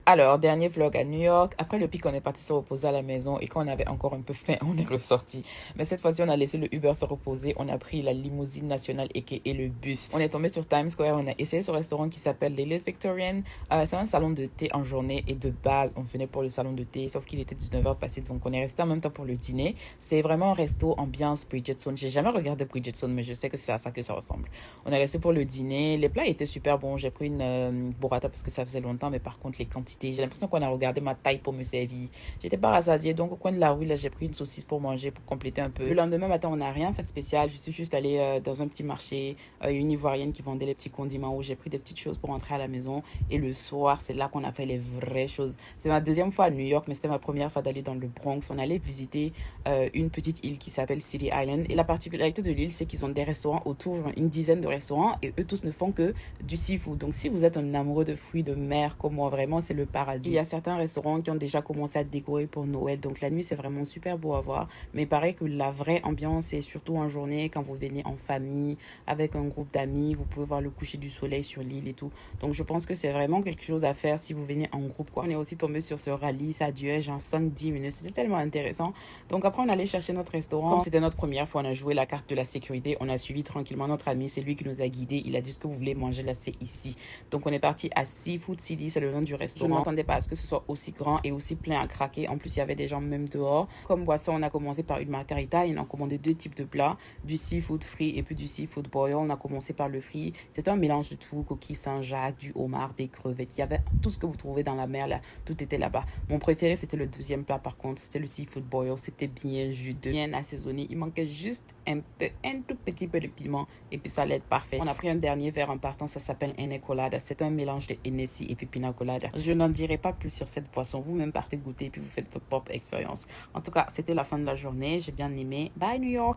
Alors, dernier vlog à New York. Après le pic, on est parti se reposer à la maison et quand on avait encore un peu faim, on est ressorti. Mais cette fois-ci, on a laissé le Uber se reposer. On a pris la limousine nationale et le bus. On est tombé sur Times Square. On a essayé ce restaurant qui s'appelle Lily's Victorian. C'est un salon de thé en journée et de base, on venait pour le salon de thé, sauf qu'il était 19h passé, donc on est resté en même temps pour le dîner. C'est vraiment un resto ambiance Bridgerton. J'ai jamais regardé Bridgerton, mais je sais que c'est à ça que ça ressemble. On est resté pour le dîner. Les plats étaient super bons. J'ai pris une burrata parce que ça faisait longtemps, mais par contre, les quantités, j'ai l'impression qu'on a regardé ma taille pour me servir. J'étais pas rassasiée, donc au coin de la rue, là, j'ai pris une saucisse pour manger, pour compléter un peu. Le lendemain matin, on n'a rien fait de spécial. Je suis juste allée dans un petit marché, une ivoirienne qui vendait les petits condiments où j'ai pris des petites choses pour rentrer à la maison. Et le soir, c'est là qu'on a fait les vraies choses. C'est ma deuxième fois à New York, mais c'était ma première fois d'aller dans le Bronx. On allait visiter une petite île qui s'appelle City Island. Et la particularité de l'île, c'est qu'ils ont des restaurants autour, une dizaine de restaurants, et eux tous ne font que du seafood. Donc si vous êtes un amoureux de fruits de mer comme moi, vraiment, c'est le paradis. Il y a certains restaurants qui ont déjà commencé à décorer pour Noël. Donc la nuit, c'est vraiment super beau à voir. Mais il paraît que la vraie ambiance, c'est surtout en journée, quand vous venez en famille, avec un groupe d'amis. Vous pouvez voir le coucher du soleil sur l'île et tout. Donc je pense que c'est vraiment quelque chose à faire si vous venez en groupe, quoi. On est aussi tombé sur ce rallye. Ça durait genre 5-10 minutes. C'était tellement intéressant. Donc après, on allait chercher notre restaurant. Comme c'était notre première fois, on a joué la carte de la sécurité. On a suivi tranquillement notre ami. C'est lui qui nous a guidés. Il a dit ce que vous voulez manger là, c'est ici. Donc on est parti à Seafood City, c'est le nom du restaurant. Je ne m'attendais pas à ce que ce soit aussi grand et aussi plein à craquer. En plus, il y avait des gens même dehors. Comme boisson, on a commencé par une margarita. Ils ont commandé deux types de plats, du seafood frit et puis du seafood boil. On a commencé par le frit. C'était un mélange de tout, coquilles Saint-Jacques, du homard, des crevettes. Il y avait tout ce que vous trouvez dans la mer là, tout était là-bas. Mon préféré, c'était le deuxième plat par contre, c'était le seafood boil. C'était bien juteux, bien assaisonné. Il manquait juste un tout petit peu de piment et puis ça allait être parfait. On a pris un dernier verre en partant, ça s'appelle Ene Colada. C'est un mélange de Hennessy et puis Pina Colada. Je n'en dirai pas plus sur cette boisson. Vous-même partez goûter et puis vous faites votre propre expérience. En tout cas, c'était la fin de la journée. J'ai bien aimé. Bye New York!